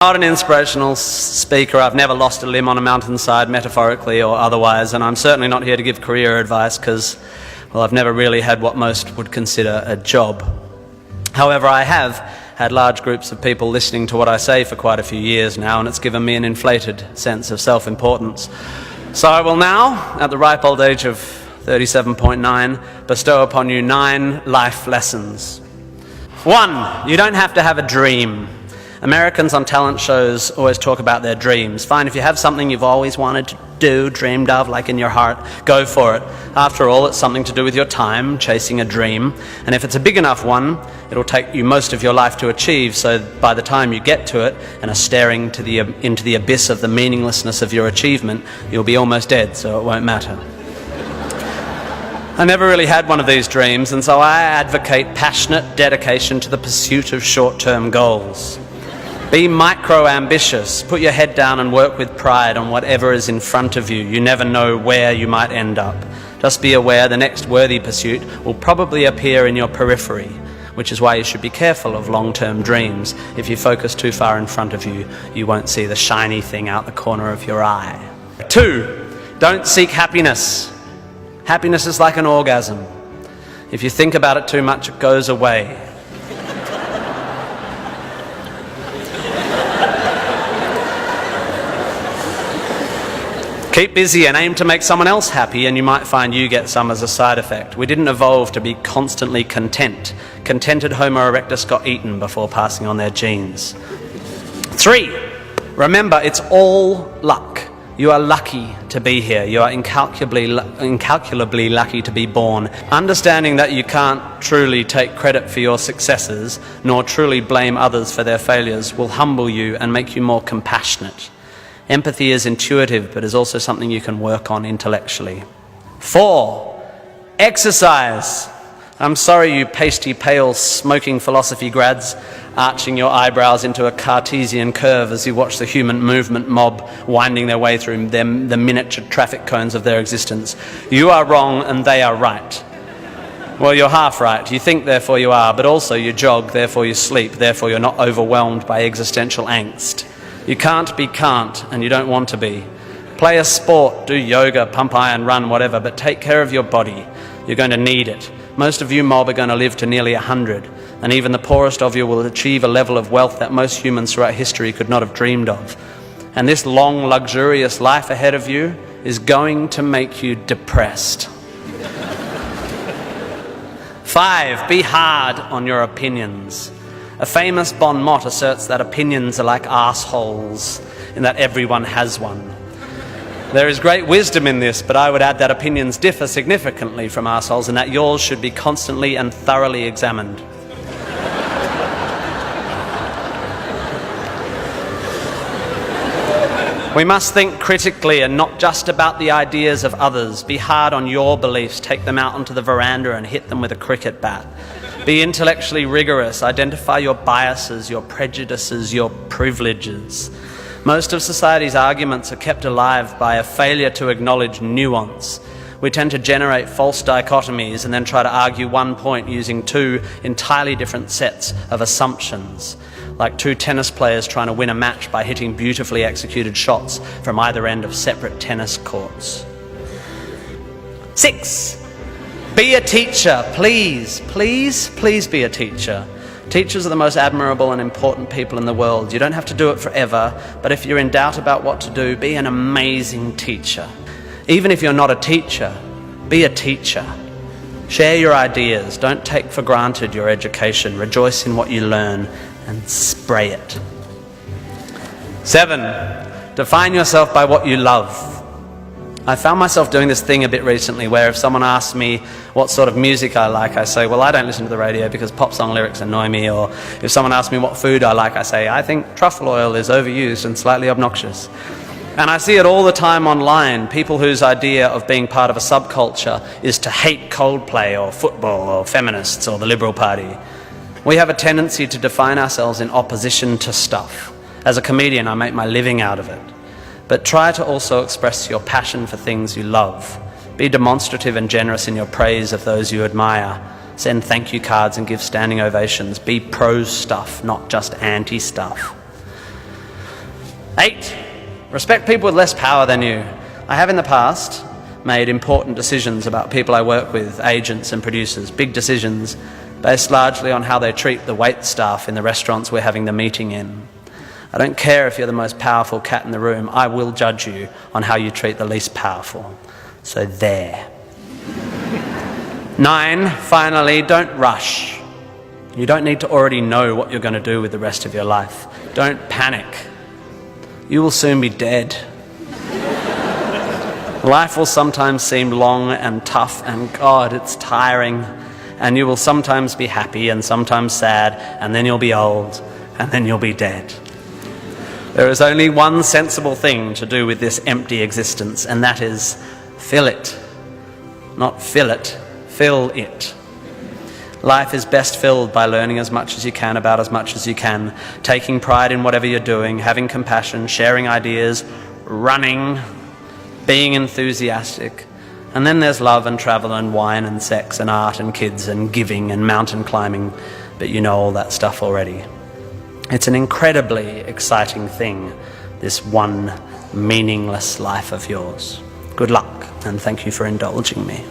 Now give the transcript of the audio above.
Not an inspirational speaker. I've never lost a limb on a mountainside, metaphorically or otherwise, and I'm certainly not here to give career advice because, well, I've never really had what most would consider a job. However, I have had large groups of people listening to what I say for quite a few years now, and it's given me an inflated sense of self-importance. So I will now, at the ripe old age of 37.9, bestow upon you 9 life lessons. 1, you don't have to have a dream. Americans on talent shows always talk about their dreams. Fine, if you have something you've always wanted to do, dreamed of, like in your heart, go for it. After all, it's something to do with your time, chasing a dream. And if it's a big enough one, it'll take you most of your life to achieve, so by the time you get to it and are staring into the abyss of the meaninglessness of your achievement, you'll be almost dead, so it won't matter. I never really had one of these dreams, and so I advocate passionate dedication to the pursuit of short-term goals. Be micro-ambitious. Put your head down and work with pride on whatever is in front of you. You never know where you might end up. Just be aware the next worthy pursuit will probably appear in your periphery, which is why you should be careful of long-term dreams. If you focus too far in front of you, you won't see the shiny thing out the corner of your eye. 2, don't seek happiness. Happiness is like an orgasm. If you think about it too much, it goes away. Keep busy and aim to make someone else happy, and you might find you get some as a side effect. We didn't evolve to be constantly content. Contented Homo erectus got eaten before passing on their genes. 3, remember, it's all luck. You are lucky to be here. You are incalculably lucky to be born. Understanding that you can't truly take credit for your successes, nor truly blame others for their failures, will humble you and make you more compassionate. Empathy is intuitive, but is also something you can work on intellectually. 4, exercise. I'm sorry, you pasty, pale, smoking philosophy grads, arching your eyebrows into a Cartesian curve as you watch the human movement mob winding their way through the miniature traffic cones of their existence. You are wrong and they are right. Well, you're half right. You think, therefore you are, but also you jog, therefore you sleep, therefore you're not overwhelmed by existential angst. You can't be can't, and you don't want to be. Play a sport, do yoga, pump iron, run, whatever, but take care of your body. You're going to need it. Most of you mob are going to live to nearly 100, and even the poorest of you will achieve a level of wealth that most humans throughout history could not have dreamed of. And this long, luxurious life ahead of you is going to make you depressed. 5, be hard on your opinions. A famous bon mot asserts that opinions are like arseholes, in that everyone has one. There is great wisdom in this, but I would add that opinions differ significantly from arseholes, and that yours should be constantly and thoroughly examined. We must think critically and not just about the ideas of others. Be hard on your beliefs. Take them out onto the veranda and hit them with a cricket bat. Be intellectually rigorous. Identify your biases, your prejudices, your privileges. Most of society's arguments are kept alive by a failure to acknowledge nuance. We tend to generate false dichotomies and then try to argue one point using 2 entirely different sets of assumptions, like 2 tennis players trying to win a match by hitting beautifully executed shots from either end of separate tennis courts. 6, be a teacher. Please, please, please be a teacher. Teachers are the most admirable and important people in the world. You don't have to do it forever, but if you're in doubt about what to do, be an amazing teacher. Even if you're not a teacher, be a teacher. Share your ideas. Don't take for granted your education. Rejoice in what you learn and spray it. 7, define yourself by what you love. I found myself doing this thing a bit recently where if someone asks me what sort of music I like, I say, well, I don't listen to the radio because pop song lyrics annoy me. Or if someone asks me what food I like, I say, I think truffle oil is overused and slightly obnoxious. And I see it all the time online, people whose idea of being part of a subculture is to hate Coldplay or football or feminists or the Liberal Party. We have a tendency to define ourselves in opposition to stuff. As a comedian, I make my living out of it. But try to also express your passion for things you love. Be demonstrative and generous in your praise of those you admire. Send thank you cards and give standing ovations. Be pro stuff, not just anti stuff. 8, respect people with less power than you. I have in the past made important decisions about people I work with, agents and producers, big decisions based largely on how they treat the wait staff in the restaurants we're having the meeting in. I don't care if you're the most powerful cat in the room, I will judge you on how you treat the least powerful. So there. 9, finally, don't rush. You don't need to already know what you're going to do with the rest of your life. Don't panic. You will soon be dead. Life will sometimes seem long and tough, and God, it's tiring. And you will sometimes be happy and sometimes sad, and then you'll be old, and then you'll be dead. There is only one sensible thing to do with this empty existence, and that is fill it. Not fill it, fill it. Life is best filled by learning as much as you can about as much as you can, taking pride in whatever you're doing, having compassion, sharing ideas, running, being enthusiastic. And then there's love and travel and wine and sex and art and kids and giving and mountain climbing, but you know all that stuff already. It's an incredibly exciting thing, this one meaningless life of yours. Good luck, and thank you for indulging me.